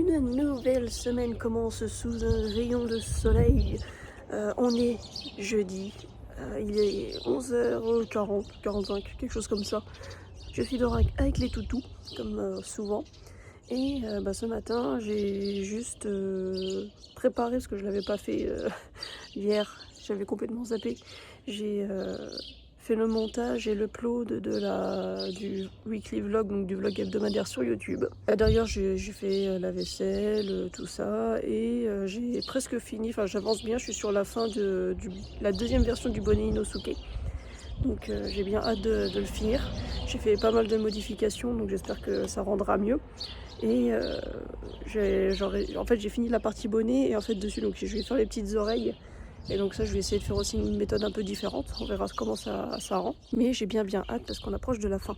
Une nouvelle semaine commence sous un rayon de soleil. On est jeudi, il est 11h40, 45, quelque chose comme ça. Je suis dehors avec les toutous, comme souvent. Et ce matin, j'ai juste préparé, parce que je ne l'avais pas fait hier, j'avais complètement zappé. J'ai fait le montage et l'upload du weekly vlog, donc du vlog hebdomadaire sur YouTube. D'ailleurs, j'ai fait la vaisselle, tout ça, et j'ai presque fini, enfin j'avance bien, je suis sur la fin de la deuxième version du bonnet Inosuke. Donc j'ai bien hâte de le finir. J'ai fait pas mal de modifications, donc j'espère que ça rendra mieux. Et en fait j'ai fini la partie bonnet et en fait dessus donc je vais faire les petites oreilles. Et donc ça je vais essayer de faire aussi une méthode un peu différente, on verra comment ça rend. Mais j'ai bien hâte parce qu'on approche de la fin.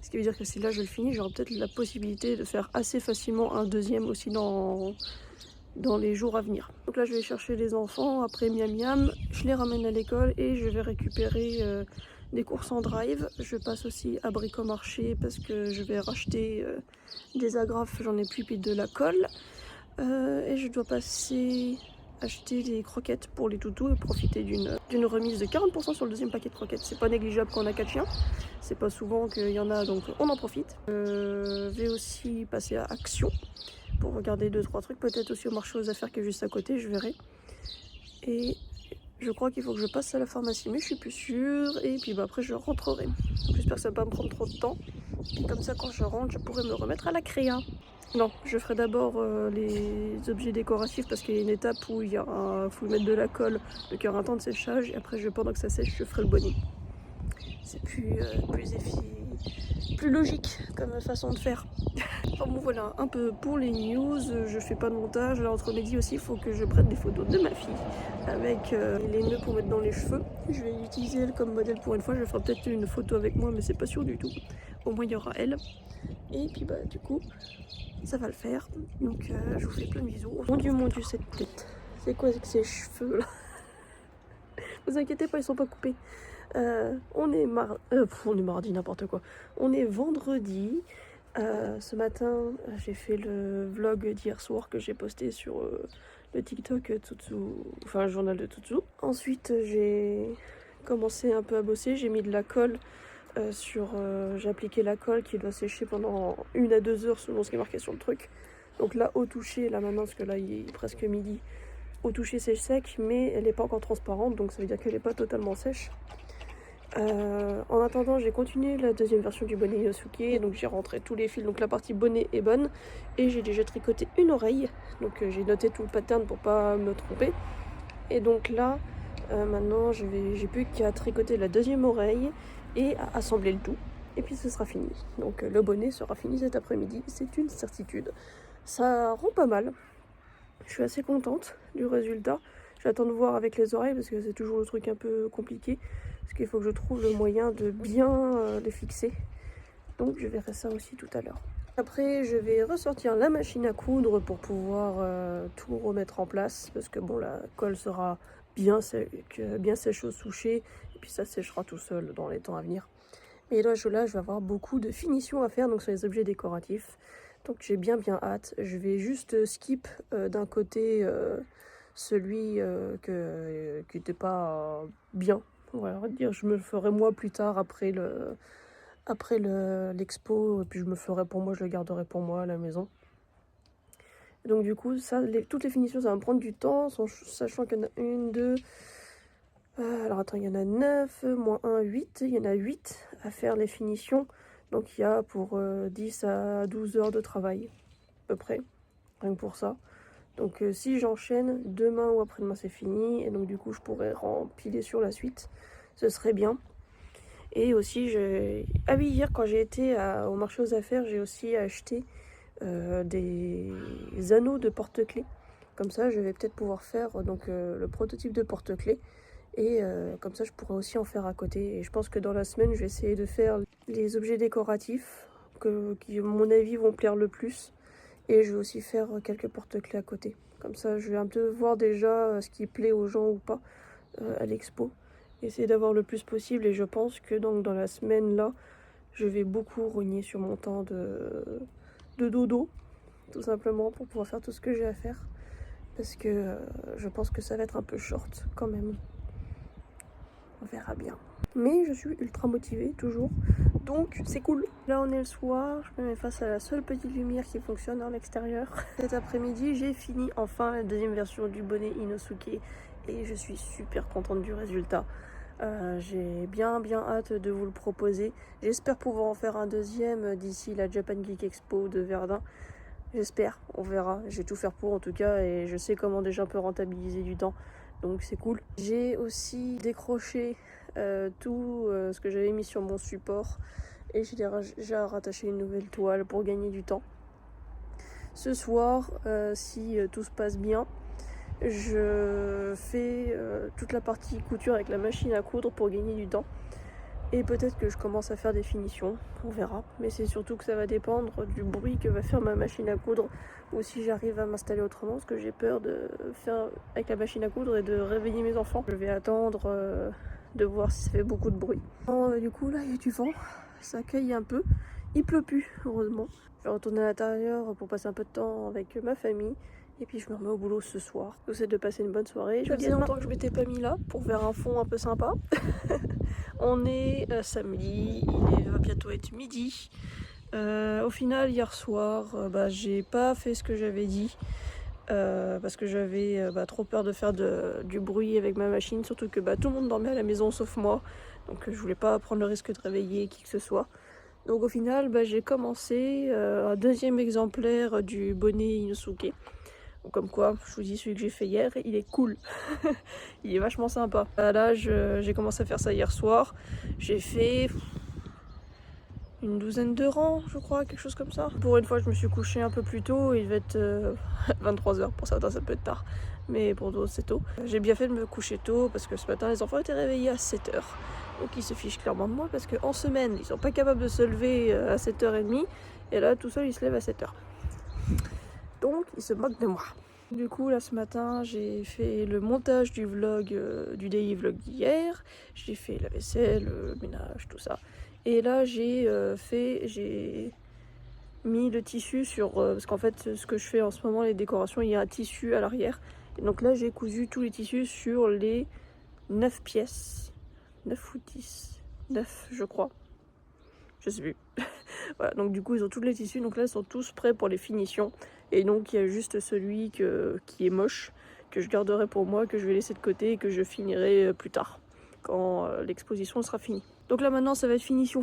Ce qui veut dire que si là je le finis, j'aurai peut-être la possibilité de faire assez facilement un deuxième aussi dans les jours à venir. Donc là je vais chercher les enfants, après miam miam, je les ramène à l'école et je vais récupérer des courses en drive. Je passe aussi à Bricomarché parce que je vais racheter des agrafes, j'en ai plus, puis de la colle. Et je dois passer acheter des croquettes pour les toutous et profiter d'une remise de 40% sur le deuxième paquet de croquettes. C'est pas négligeable quand on a 4 chiens, c'est pas souvent qu'il y en a, donc on en profite. Je vais aussi passer à Action pour regarder 2-3 trucs, peut-être aussi au marché aux affaires qui est juste à côté, je verrai. Et je crois qu'il faut que je passe à la pharmacie, mais je suis plus sûre. Et puis après je rentrerai. J'espère que ça va pas me prendre trop de temps. Puis comme ça, quand je rentre, je pourrai me remettre à la créa. Non, je ferai d'abord les objets décoratifs parce qu'il y a une étape où il faut mettre de la colle, donc il y aura un temps de séchage. Et après, pendant que ça sèche, je ferai le bonnet. C'est plus logique comme façon de faire. Enfin bon voilà, un peu pour les news, je fais pas de montage. Là entre midi aussi, il faut que je prenne des photos de ma fille avec les nœuds pour mettre dans les cheveux. Je vais utiliser elle comme modèle pour une fois, je ferai peut-être une photo avec moi mais c'est pas sûr du tout. Au moins il y aura elle. Et puis du coup, ça va le faire. Donc je vous fais plein de bisous. Mon dieu, cette tête. C'est quoi avec ces cheveux là? Vous inquiétez pas, ils sont pas coupés. On est mardi, n'importe quoi. On est vendredi. Ce matin, j'ai fait le vlog d'hier soir que j'ai posté sur le TikTok Tutsu, enfin le journal de Tutsu. Ensuite, j'ai commencé un peu à bosser. J'ai mis de la colle j'ai appliqué la colle qui doit sécher pendant 1 à 2 heures selon ce qui est marqué sur le truc. Donc là, au toucher, là maintenant, parce que là il est presque midi, au toucher c'est sec, mais elle n'est pas encore transparente, donc ça veut dire qu'elle n'est pas totalement sèche. En attendant, j'ai continué la deuxième version du bonnet Inosuke, donc j'ai rentré tous les fils, donc la partie bonnet est bonne, et j'ai déjà tricoté une oreille, donc j'ai noté tout le pattern pour pas me tromper. Et donc là, maintenant j'ai plus qu'à tricoter la deuxième oreille et à assembler le tout, et puis ce sera fini. Donc le bonnet sera fini cet après-midi, c'est une certitude. Ça rend pas mal, je suis assez contente du résultat. J'attends de voir avec les oreilles parce que c'est toujours le truc un peu compliqué. Parce qu'il faut que je trouve le moyen de bien les fixer. Donc je verrai ça aussi tout à l'heure. Après je vais ressortir la machine à coudre pour pouvoir tout remettre en place. Parce que bon, la colle sera bien sèche au souché. Et puis ça séchera tout seul dans les temps à venir. Et là je vais avoir beaucoup de finitions à faire donc sur les objets décoratifs. Donc j'ai bien hâte. Je vais juste skip d'un côté celui qui n'était pas bien. Voilà, on va dire, je me le ferai moi plus tard après l'expo, et puis je me ferai pour moi, je le garderai pour moi à la maison. Donc du coup, toutes les finitions, ça va me prendre du temps, sachant qu'il y en a une, deux... alors attends, il y en a 9, moins 1, 8. Il y en a 8 à faire les finitions. Donc il y a pour 10 à 12 heures de travail, à peu près, rien que pour ça. Donc si j'enchaîne, demain ou après-demain c'est fini. Et donc du coup je pourrais rempiler sur la suite. Ce serait bien. Et aussi, ah oui, hier quand j'ai été au marché aux affaires, j'ai aussi acheté des anneaux de porte-clés. Comme ça, je vais peut-être pouvoir faire le prototype de porte-clés. Et comme ça, je pourrais aussi en faire à côté. Et je pense que dans la semaine, je vais essayer de faire les objets décoratifs qui, à mon avis, vont plaire le plus. Et je vais aussi faire quelques porte-clés à côté. Comme ça, je vais un peu voir déjà ce qui plaît aux gens ou pas à l'expo. Essayer d'avoir le plus possible. Et je pense que donc, dans la semaine là, je vais beaucoup rogner sur mon temps de dodo. tout simplement pour pouvoir faire tout ce que j'ai à faire. Parce que je pense que ça va être un peu short quand même. On verra bien. Mais je suis ultra motivée toujours, donc c'est cool. Là on est le soir, je me mets face à la seule petite lumière qui fonctionne en extérieur. Cet après-midi j'ai fini enfin la deuxième version du bonnet Inosuke et je suis super contente du résultat. J'ai bien hâte de vous le proposer. J'espère pouvoir en faire un deuxième d'ici la Japan Geek Expo de Verdun. J'espère, on verra. J'ai tout faire pour en tout cas et je sais comment déjà on peut rentabiliser du temps. Donc c'est cool. J'ai aussi décroché tout ce que j'avais mis sur mon support et j'ai déjà rattaché une nouvelle toile pour gagner du temps. Ce soir, si tout se passe bien, je fais toute la partie couture avec la machine à coudre pour gagner du temps. Et peut-être que je commence à faire des finitions, on verra. Mais c'est surtout que ça va dépendre du bruit que va faire ma machine à coudre ou si j'arrive à m'installer autrement, parce que j'ai peur de faire avec la machine à coudre et de réveiller mes enfants. Je vais attendre de voir si ça fait beaucoup de bruit. Du coup là il y a du vent, ça caille un peu. Il pleut plus, heureusement. Je vais retourner à l'intérieur pour passer un peu de temps avec ma famille. Et puis je me remets au boulot ce soir. J'essaie de passer une bonne soirée. Ça faisait longtemps que je m'étais pas mis là pour faire un fond un peu sympa. On est samedi, il va bientôt être midi. Au final, hier soir, j'ai pas fait ce que j'avais dit. Parce que j'avais trop peur de faire du bruit avec ma machine. Surtout que tout le monde dormait à la maison sauf moi. Donc je voulais pas prendre le risque de réveiller qui que ce soit. Donc au final, j'ai commencé un deuxième exemplaire du bonnet Inosuke. Comme quoi, je vous dis, celui que j'ai fait hier, il est cool. Il est vachement sympa. Là, j'ai commencé à faire ça hier soir. J'ai fait une douzaine de rangs, je crois, quelque chose comme ça. Pour une fois, je me suis couchée un peu plus tôt. Il devait être 23h. Pour certains, ça peut être tard. Mais pour d'autres, c'est tôt. J'ai bien fait de me coucher tôt parce que ce matin, les enfants étaient réveillés à 7h. Donc ils se fichent clairement de moi parce qu'en semaine, ils sont pas capables de se lever à 7h30. Et là, tout seul, ils se lèvent à 7h. Donc ils se moquent de moi. Du coup là ce matin j'ai fait le montage du vlog, du daily vlog d'hier. J'ai fait la vaisselle, le ménage, tout ça. Et là j'ai mis le tissu sur... parce qu'en fait ce que je fais en ce moment, les décorations, il y a un tissu à l'arrière. Et donc là j'ai cousu tous les tissus sur les 9 pièces. 9 ou 10 9 je crois. Je sais plus. Voilà, donc du coup ils ont tous les tissus, donc là ils sont tous prêts pour les finitions. Et donc il y a juste celui qui est moche, que je garderai pour moi, que je vais laisser de côté et que je finirai plus tard, quand l'exposition sera finie. Donc là maintenant ça va être finition.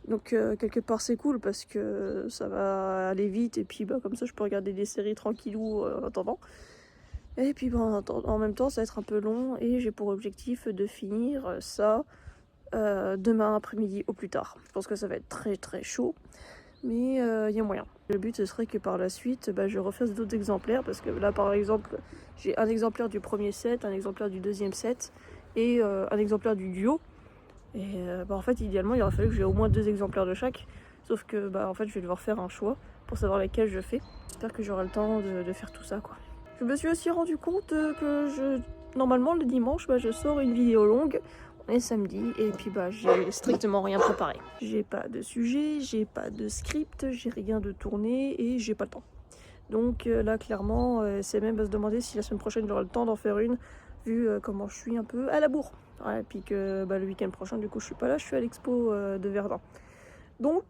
Donc quelque part c'est cool parce que ça va aller vite et puis comme ça je peux regarder des séries tranquillou en attendant. Et puis en même temps ça va être un peu long et j'ai pour objectif de finir ça demain après-midi au plus tard. Je pense que ça va être très chaud, mais il y a moyen. Le but ce serait que par la suite je refasse d'autres exemplaires parce que là par exemple j'ai un exemplaire du premier set, un exemplaire du deuxième set et un exemplaire du duo. Et en fait idéalement il aurait fallu que j'ai au moins 2 exemplaires de chaque, sauf que en fait je vais devoir faire un choix pour savoir lesquels je fais. J'espère que j'aurai le temps de faire tout ça quoi. Je me suis aussi rendu compte que normalement le dimanche je sors une vidéo longue. On est samedi et puis j'ai strictement rien préparé. J'ai pas de sujet, j'ai pas de script, j'ai rien de tourné et j'ai pas le temps. Donc là clairement c'est même à se demander si la semaine prochaine j'aurai le temps d'en faire une, vu comment je suis un peu à la bourre. Ouais, et puis que le week-end prochain du coup je suis pas là, je suis à l'expo de Verdun. Donc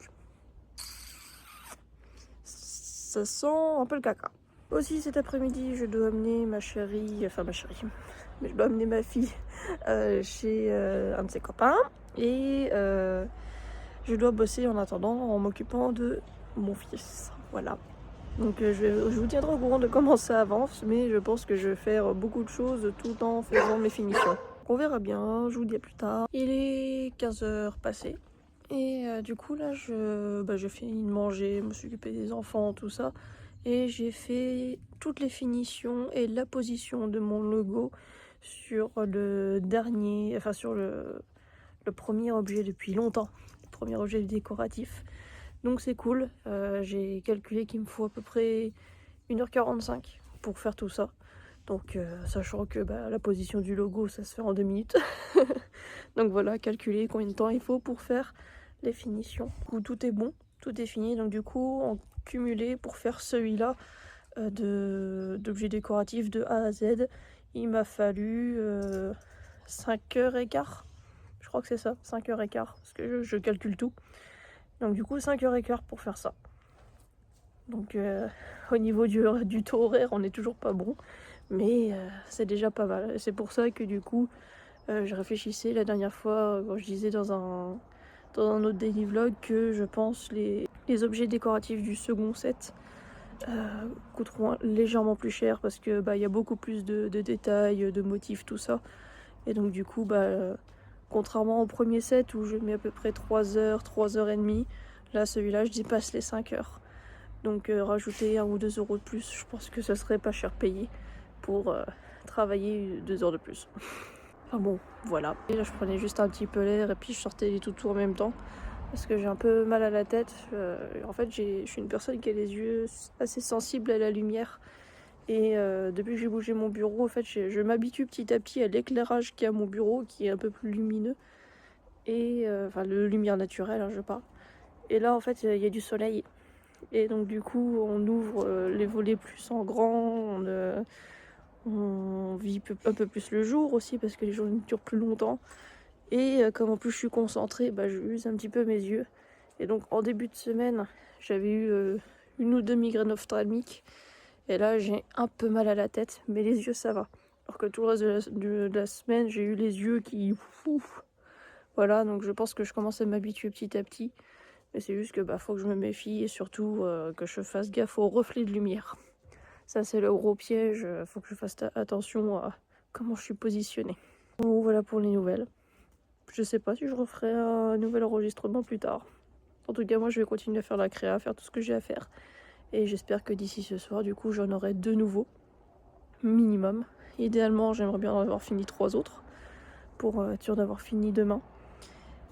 ça sent un peu le caca. Aussi cet après-midi je dois amener ma chérie, mais je dois amener ma fille chez un de ses copains et je dois bosser en attendant en m'occupant de mon fils. Voilà. Donc je vous tiendrai au courant de comment ça avance, mais je pense que je vais faire beaucoup de choses tout en faisant mes finitions. On verra bien, je vous dis à plus tard. Il est 15h passé et du coup là je finis de manger, me suis occupée des enfants, tout ça. Et j'ai fait toutes les finitions et la position de mon logo sur le dernier, enfin sur le premier objet depuis longtemps, le premier objet décoratif. Donc c'est cool, j'ai calculé qu'il me faut à peu près 1h45 pour faire tout ça. Donc sachant que la position du logo ça se fait en 2 minutes. Donc voilà, calculer combien de temps il faut pour faire les finitions. Où tout est bon, tout est fini, donc du coup cumulé pour faire celui-là d'objets décoratifs de A à Z. Il m'a fallu 5h15. Je crois que c'est ça, 5h15, parce que je calcule tout. Donc du coup 5h15 pour faire ça. Donc au niveau du taux horaire, on n'est toujours pas bon, mais c'est déjà pas mal. Et c'est pour ça que du coup, je réfléchissais la dernière fois, quand je disais dans un autre daily vlog, que je pense les objets décoratifs du second set coûteront légèrement plus cher, parce que y a beaucoup plus de détails, de motifs, tout ça. Et donc du coup, contrairement au premier set où je mets à peu près 3 heures, 3h30, là celui-là je dépasse les 5 heures. Donc rajouter 1 ou 2 euros de plus, je pense que ce serait pas cher payé pour travailler 2 heures de plus. Enfin bon, voilà. Et là je prenais juste un petit peu l'air et puis je sortais les toutous en même temps, parce que j'ai un peu mal à la tête. En fait je suis une personne qui a les yeux assez sensibles à la lumière. Et depuis que j'ai bougé mon bureau, en fait, je m'habitue petit à petit à l'éclairage qu'il y a à mon bureau, qui est un peu plus lumineux. Et enfin, le lumière naturelle, hein, je parle. Et là, en fait, il y a du soleil. Et donc, du coup, on ouvre les volets plus en grand. On vit un peu plus le jour aussi, parce que les journées durent plus longtemps. Et comme en plus je suis concentrée, je use un petit peu mes yeux. Et donc, en début de semaine, j'avais eu 1 ou 2 migraines ophtalmiques. Et là, j'ai un peu mal à la tête, mais les yeux, ça va. Alors que tout le reste de la semaine, j'ai eu les yeux qui... Voilà, donc je pense que je commence à m'habituer petit à petit. Mais c'est juste que faut que je me méfie, et surtout que je fasse gaffe aux reflets de lumière. Ça, c'est le gros piège. Faut que je fasse attention à comment je suis positionnée. Bon, voilà pour les nouvelles. Je sais pas si je referai un nouvel enregistrement plus tard. En tout cas, moi, je vais continuer à faire la créa, à faire tout ce que j'ai à faire. Et j'espère que d'ici ce soir, du coup, j'en aurai 2 nouveaux. Minimum. Idéalement, j'aimerais bien en avoir fini 3 autres, pour être sûr d'avoir fini demain.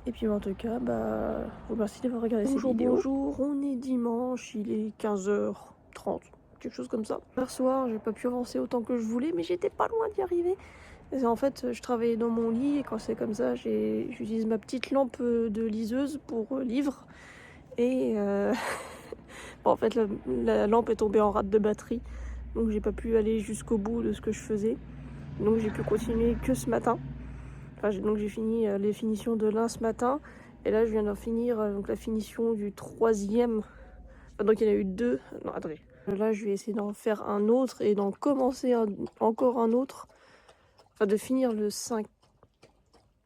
Et puis en tout cas, je vous remercie d'avoir regardé cette vidéo. Bonjour, on est dimanche, il est 15h30, quelque chose comme ça. Hier soir, j'ai pas pu avancer autant que je voulais, mais j'étais pas loin d'y arriver. Et en fait, je travaillais dans mon lit, et quand c'est comme ça, j'utilise ma petite lampe de liseuse pour livre. Et en fait, la lampe est tombée en rate de batterie, donc j'ai pas pu aller jusqu'au bout de ce que je faisais. Donc j'ai pu continuer que ce matin. Donc j'ai fini les finitions de l'un ce matin, et là je viens d'en finir donc la finition du 3e. Donc il y en a eu 2. Non, attendez. Là je vais essayer d'en faire un autre et d'en commencer encore un autre. Enfin, de finir le 5.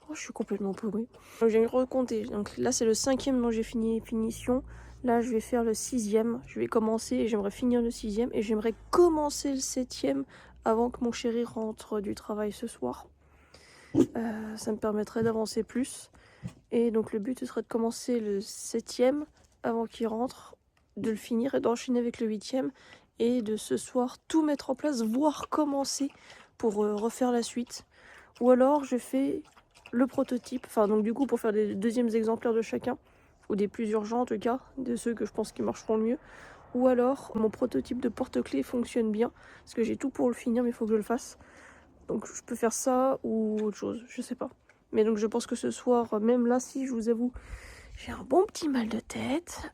Oh, je suis complètement paumée. Donc j'ai recompté. Donc là c'est le 5e dont j'ai fini finition. Là je vais faire le 6e. Je vais commencer et j'aimerais finir le 6e. Et j'aimerais commencer le 7e avant que mon chéri rentre du travail ce soir. Ça me permettrait d'avancer plus. Et donc le but ce serait de commencer le 7e avant qu'il rentre, de le finir et d'enchaîner avec le 8e. Et de ce soir tout mettre en place, voire commencer pour refaire la suite. Ou alors je fais le prototype, donc du coup pour faire des 2e exemplaires de chacun, ou des plus urgents en tout cas, de ceux que je pense qui marcheront le mieux. Ou alors mon prototype de porte-clés fonctionne bien, parce que j'ai tout pour le finir, mais il faut que je le fasse. Donc je peux faire ça ou autre chose, je sais pas. Mais donc je pense que ce soir, même là, si je vous avoue, j'ai un bon petit mal de tête.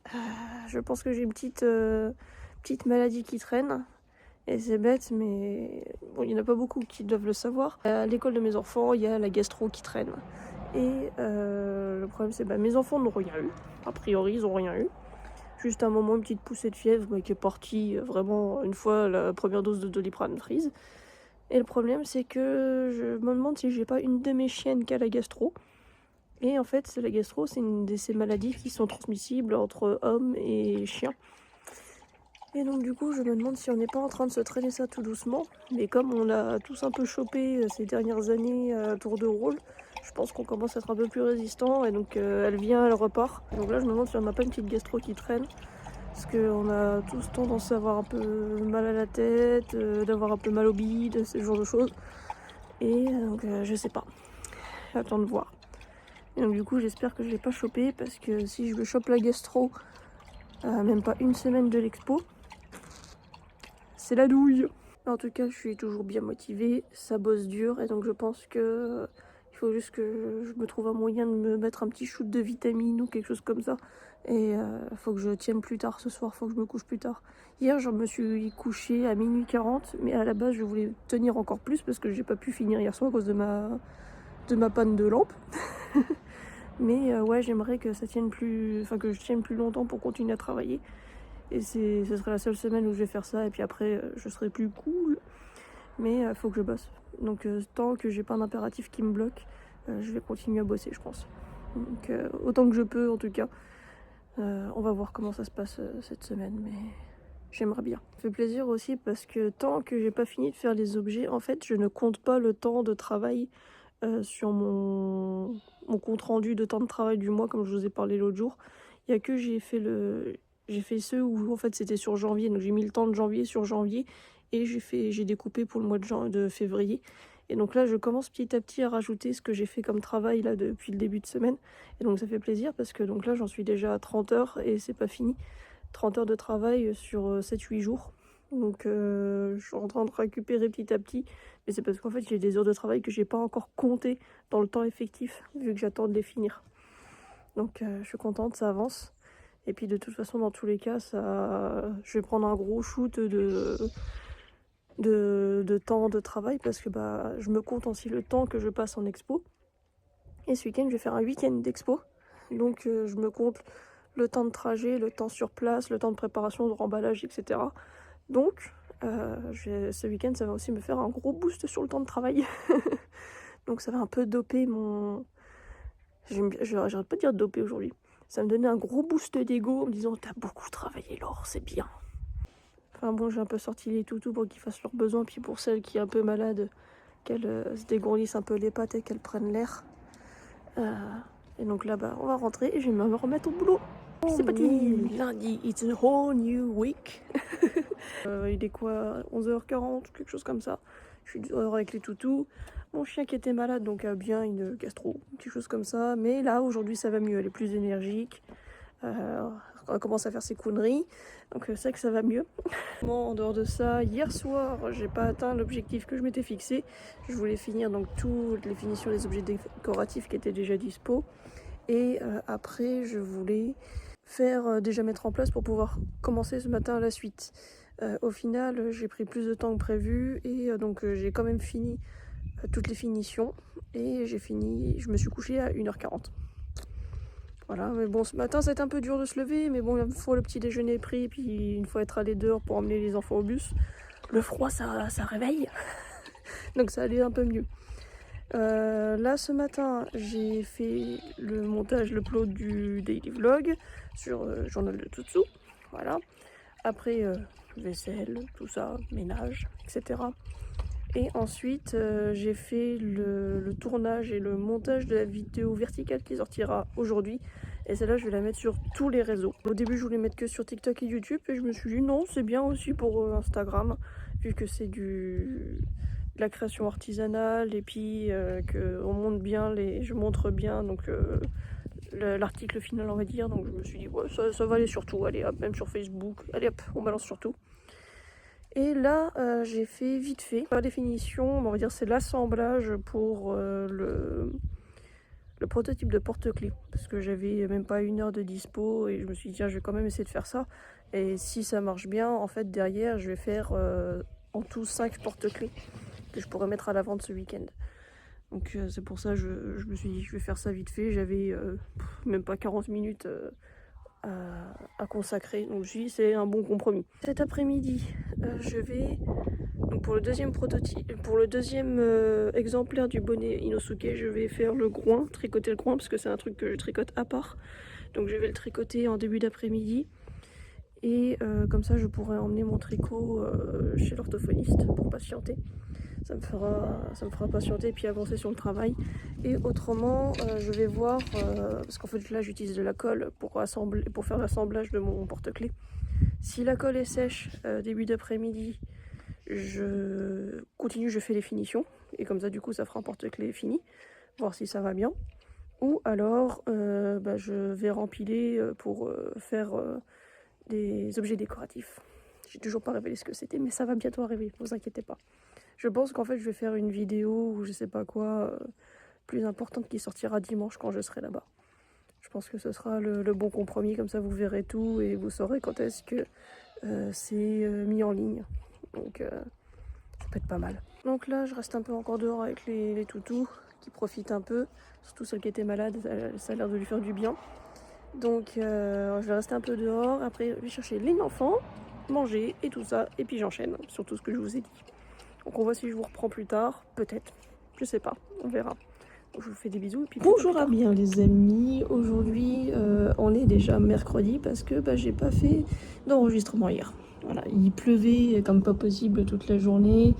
Je pense que j'ai une petite maladie qui traîne. Et c'est bête, mais bon, il n'y en a pas beaucoup qui doivent le savoir. À l'école de mes enfants, il y a la gastro qui traîne. Et le problème, c'est que mes enfants n'ont rien eu. A priori, ils n'ont rien eu. Juste un moment, une petite poussée de fièvre qui est partie vraiment une fois la première dose de Doliprane prise. Et le problème, c'est que je me demande si j'ai pas une de mes chiennes qui a la gastro. Et en fait, la gastro, c'est une de ces maladies qui sont transmissibles entre hommes et chiens. Et donc du coup, je me demande si on n'est pas en train de se traîner ça tout doucement. Mais comme on l'a tous un peu chopé ces dernières années à tour de rôle, je pense qu'on commence à être un peu plus résistant. Et donc elle vient, elle repart. Donc là, je me demande si on n'a pas une petite gastro qui traîne. Parce qu'on a tous tendance à avoir un peu mal à la tête, d'avoir un peu mal au bide, ce genre de choses. Et donc je sais pas. J'attends de voir. Et donc du coup, j'espère que je l'ai pas chopé, parce que si je me chope la gastro, même pas une semaine de l'expo, c'est la douille. En tout cas, je suis toujours bien motivée, ça bosse dur, et donc je pense que il Il faut juste que je me trouve un moyen de me mettre un petit shoot de vitamines ou quelque chose comme ça. Et il faut que je tienne plus tard ce soir, il faut que je me couche plus tard. Hier, je me suis couchée à minuit 40, mais à la base, je voulais tenir encore plus parce que j'ai pas pu finir hier soir à cause de ma panne de lampe. Mais ouais, j'aimerais que ça tienne plus, enfin que je tienne plus longtemps pour continuer à travailler. Et ce serait la seule semaine où je vais faire ça, et puis après, je serai plus cool. Mais faut que je bosse. Donc tant que j'ai pas un impératif qui me bloque, je vais continuer à bosser, je pense. Donc autant que je peux, en tout cas. On va voir comment ça se passe cette semaine, mais j'aimerais bien. Ça fait plaisir aussi parce que tant que j'ai pas fini de faire les objets, en fait, je ne compte pas le temps de travail sur mon compte rendu de temps de travail du mois, comme je vous ai parlé l'autre jour. Il y a que j'ai fait ceux où en fait c'était sur janvier, donc j'ai mis le temps de janvier sur janvier et j'ai découpé pour le mois de février. Et donc là, je commence petit à petit à rajouter ce que j'ai fait comme travail là depuis le début de semaine. Et donc ça fait plaisir parce que donc là, j'en suis déjà à 30 heures et c'est pas fini. 30 heures de travail sur 7-8 jours. Donc je suis en train de récupérer petit à petit. Mais c'est parce qu'en fait, j'ai des heures de travail que j'ai pas encore comptées dans le temps effectif, vu que j'attends de les finir. Donc je suis contente, ça avance. Et puis de toute façon, dans tous les cas, je vais prendre un gros shoot de temps de travail parce que je me compte aussi le temps que je passe en expo. Et ce week-end, je vais faire un week-end d'expo. Donc je me compte le temps de trajet, le temps sur place, le temps de préparation, de remballage, etc. Donc ce week-end, ça va aussi me faire un gros boost sur le temps de travail. Donc ça va un peu doper mon... J'arrête pas de dire doper aujourd'hui. Ça me donnait un gros boost d'ego en me disant t'as beaucoup travaillé Laure, c'est bien. Enfin bon, j'ai un peu sorti les toutous pour qu'ils fassent leurs besoins, puis pour celle qui est un peu malade, qu'elle se dégourdisse un peu les pattes et qu'elle prenne l'air. Et donc là, on va rentrer et je vais me remettre au boulot. C'est parti. Lundi, it's a whole new week. Il est quoi, 11h40, quelque chose comme ça. Je suis dehors avec les toutous. Mon chien qui était malade, donc a bien une gastro, quelque chose comme ça. Mais là, aujourd'hui, ça va mieux. Elle est plus énergique. Elle commence à faire ses conneries. Donc c'est vrai que ça va mieux. En dehors de ça, hier soir, j'ai pas atteint l'objectif que je m'étais fixé. Je voulais finir donc toutes les finitions des objets décoratifs qui étaient déjà dispo. Et après, je voulais déjà mettre en place pour pouvoir commencer ce matin la suite. Au final, j'ai pris plus de temps que prévu et donc j'ai quand même fini toutes les finitions et je me suis couchée à 1h40. Voilà, mais bon, ce matin, c'est un peu dur de se lever, mais bon, une fois le petit déjeuner pris, puis une fois être allé dehors pour emmener les enfants au bus, le froid, ça réveille. Donc ça allait un peu mieux. Là, ce matin, j'ai fait le montage, le upload du daily vlog sur Journal de Toutsou. Voilà. Après, vaisselle, tout ça, ménage, etc. Et ensuite, j'ai fait le tournage et le montage de la vidéo verticale qui sortira aujourd'hui. Et celle-là, je vais la mettre sur tous les réseaux. Au début, je voulais mettre que sur TikTok et YouTube. Et je me suis dit non, c'est bien aussi pour Instagram, vu que c'est de la création artisanale. Et puis qu'on monte bien, je montre bien donc l'article final, on va dire. Donc je me suis dit, ouais, ça va aller sur tout. Allez hop, même sur Facebook. Allez hop, on balance sur tout. Et là, j'ai fait vite fait, par définition, on va dire c'est l'assemblage pour le prototype de porte-clés. Parce que j'avais même pas 1 heure de dispo et je me suis dit, tiens, je vais quand même essayer de faire ça. Et si ça marche bien, en fait, derrière, je vais faire en tout 5 porte-clés que je pourrais mettre à la vente ce week-end. Donc c'est pour ça que je me suis dit, je vais faire ça vite fait. J'avais même pas 40 minutes à consacrer, donc je dis c'est un bon compromis. Cet après-midi, je vais donc pour le deuxième prototype, pour le deuxième exemplaire du bonnet Inosuke, je vais faire le groin, tricoter le groin parce que c'est un truc que je tricote à part. Donc je vais le tricoter en début d'après-midi et comme ça je pourrai emmener mon tricot chez l'orthophoniste pour patienter. Ça me fera patienter et puis avancer sur le travail. Et autrement, je vais voir, parce qu'en fait là j'utilise de la colle pour faire l'assemblage de mon porte-clés. Si la colle est sèche début d'après-midi, je continue, je fais les finitions. Et comme ça du coup ça fera un porte-clés fini, voir si ça va bien. Ou alors je vais rempiler pour faire des objets décoratifs. J'ai toujours pas révélé ce que c'était, mais ça va bientôt arriver, ne vous inquiétez pas. Je pense qu'en fait je vais faire une vidéo ou je sais pas quoi plus importante qui sortira dimanche quand je serai là-bas. Je pense que ce sera le bon compromis, comme ça vous verrez tout et vous saurez quand est-ce que c'est mis en ligne. Donc ça peut être pas mal. Donc là je reste un peu encore dehors avec les toutous qui profitent un peu, surtout celle qui était malade, ça a l'air de lui faire du bien. Donc je vais rester un peu dehors, après je vais chercher les enfants, manger et tout ça, et puis j'enchaîne sur tout ce que je vous ai dit. Donc on voit si je vous reprends plus tard, peut-être, je sais pas, on verra. Donc, je vous fais des bisous et puis bonjour à bien les amis. Aujourd'hui on est déjà mercredi parce que j'ai pas fait d'enregistrement hier. Voilà, il pleuvait comme pas possible toute la journée.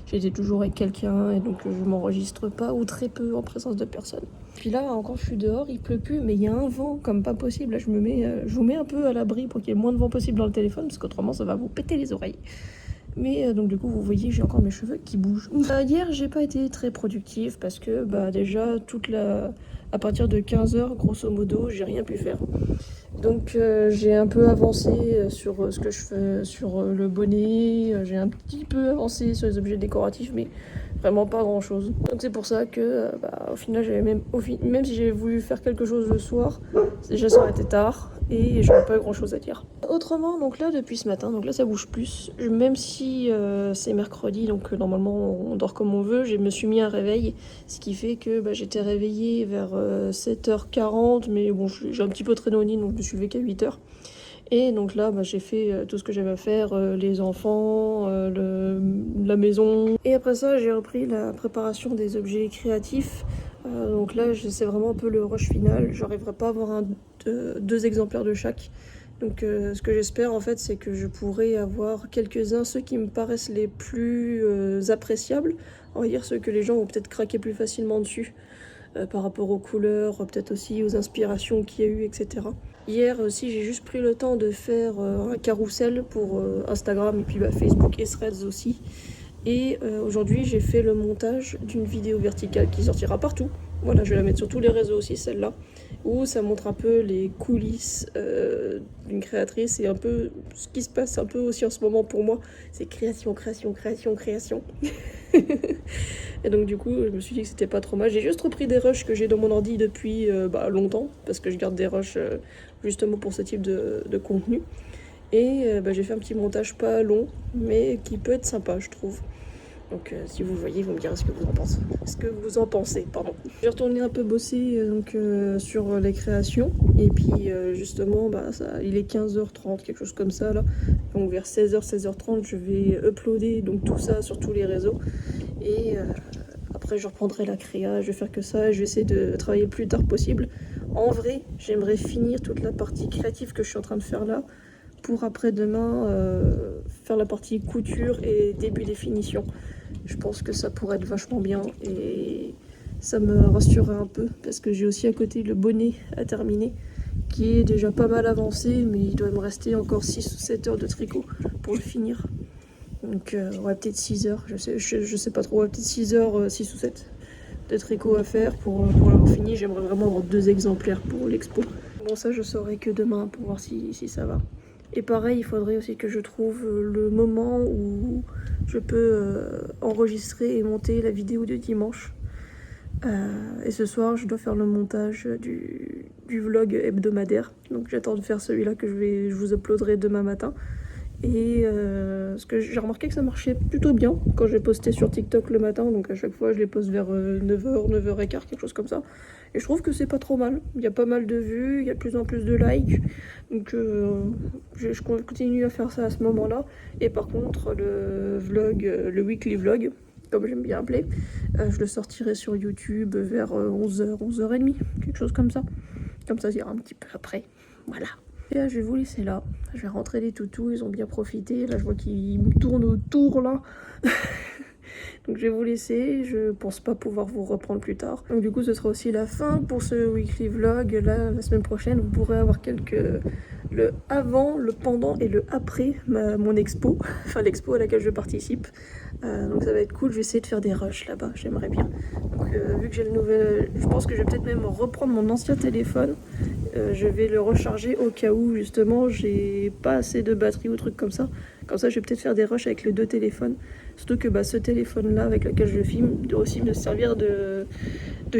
J'étais toujours avec quelqu'un et donc je m'enregistre pas ou très peu en présence de personne. Puis là encore je suis dehors, il pleut plus mais il y a un vent comme pas possible. Là je vous mets un peu à l'abri pour qu'il y ait moins de vent possible dans le téléphone parce qu'autrement ça va vous péter les oreilles. Mais donc du coup vous voyez j'ai encore mes cheveux qui bougent. Hier j'ai pas été très productive parce que déjà à partir de 15h grosso modo j'ai rien pu faire. Donc j'ai un peu avancé sur ce que je fais sur le bonnet, j'ai un petit peu avancé sur les objets décoratifs mais vraiment pas grand chose. Donc c'est pour ça que au final même si j'avais voulu faire quelque chose le soir, déjà ça aurait été tard et j'aurais pas eu grand chose à dire. Autrement donc là depuis ce matin, donc là ça bouge plus, même si c'est mercredi donc normalement on dort comme on veut, je me suis mis un réveil, ce qui fait que j'étais réveillée vers 7h40 mais bon j'ai un petit peu traîné au nid donc je me suis levée qu'à 8h. Et donc là, j'ai fait tout ce que j'avais à faire, les enfants, la maison. Et après ça, j'ai repris la préparation des objets créatifs. Donc là, c'est vraiment un peu le rush final. J'arriverai pas à avoir deux exemplaires de chaque. Donc ce que j'espère en fait, c'est que je pourrai avoir quelques-uns, ceux qui me paraissent les plus appréciables. On va dire ceux que les gens vont peut-être craquer plus facilement dessus. Par rapport aux couleurs, peut-être aussi aux inspirations qu'il y a eu, etc. Hier aussi, j'ai juste pris le temps de faire un carrousel pour Instagram et puis Facebook et Threads aussi. Et aujourd'hui, j'ai fait le montage d'une vidéo verticale qui sortira partout. Voilà, je vais la mettre sur tous les réseaux aussi, celle-là, où ça montre un peu les coulisses d'une créatrice et un peu ce qui se passe un peu aussi en ce moment pour moi. C'est création. Et donc du coup je me suis dit que c'était pas trop mal. J'ai juste repris des rushs que j'ai dans mon ordi depuis longtemps parce que je garde des rushs justement pour ce type de contenu. Et j'ai fait un petit montage pas long mais qui peut être sympa je trouve. Donc si vous voyez, vous me direz ce que vous en pensez. J'ai retourné un peu bosser sur les créations. Et puis justement, il est 15h30, quelque chose comme ça là. Donc vers 16h, 16h30, je vais uploader donc tout ça sur tous les réseaux. Et après je reprendrai la créa, je vais faire que ça. Je vais essayer de travailler le plus tard possible. En vrai, j'aimerais finir toute la partie créative que je suis en train de faire là. Pour après-demain faire la partie couture et début définition. Je pense que ça pourrait être vachement bien et ça me rassurerait un peu parce que j'ai aussi à côté le bonnet à terminer qui est déjà pas mal avancé mais il doit me rester encore 6 ou 7 heures de tricot pour le finir. Donc ouais, peut-être 6 heures, je sais pas trop, ouais, peut-être 6 heures, 6 ou 7 de tricot à faire pour l'avoir fini. J'aimerais vraiment avoir 2 exemplaires pour l'expo. Bon ça je saurai que demain pour voir si ça va. Et pareil, il faudrait aussi que je trouve le moment où je peux enregistrer et monter la vidéo de dimanche. Et ce soir, je dois faire le montage du vlog hebdomadaire. Donc j'attends de faire celui-là que je vous uploaderai demain matin. Et parce que j'ai remarqué que ça marchait plutôt bien quand j'ai posté sur TikTok le matin. Donc à chaque fois, je les poste vers 9h, 9h15, quelque chose comme ça. Et je trouve que c'est pas trop mal. Il y a pas mal de vues, il y a de plus en plus de likes. Donc je continue à faire ça à ce moment-là. Et par contre, le vlog, le weekly vlog, comme j'aime bien appeler, je le sortirai sur YouTube vers 11h, 11h30, quelque chose comme ça. Comme ça, ça ira un petit peu après. Voilà. Et là, je vais vous laisser là. Je vais rentrer les toutous, ils ont bien profité. Là, je vois qu'ils me tournent autour, là. Donc, je vais vous laisser. Je pense pas pouvoir vous reprendre plus tard. Donc, du coup, ce sera aussi la fin pour ce weekly vlog. Là, la semaine prochaine, vous pourrez avoir le avant, le pendant et le après mon expo. Enfin, l'expo à laquelle je participe. Donc ça va être cool, je vais essayer de faire des rushs là-bas, j'aimerais bien. Donc vu que j'ai le nouvel, je pense que je vais peut-être même reprendre mon ancien téléphone. Je vais le recharger au cas où justement j'ai pas assez de batterie ou trucs comme ça. Comme ça je vais peut-être faire des rushs avec les 2 téléphones. Surtout que ce téléphone là avec lequel je filme doit aussi me servir de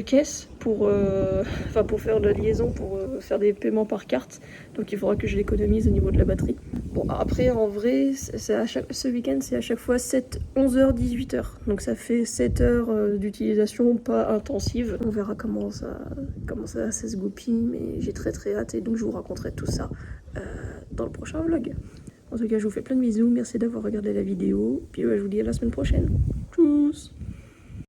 caisse pour faire de la liaison, pour faire des paiements par carte. Donc il faudra que je l'économise au niveau de la batterie. Bon après en vrai ce week-end c'est à chaque fois 11h 18h. Donc ça fait 7 heures d'utilisation pas intensive. On verra comment ça se goupille, mais j'ai très hâte et donc je vous raconterai tout ça dans le prochain vlog. En tout cas je vous fais plein de bisous, merci d'avoir regardé la vidéo, puis je vous dis à la semaine prochaine. Tchuss.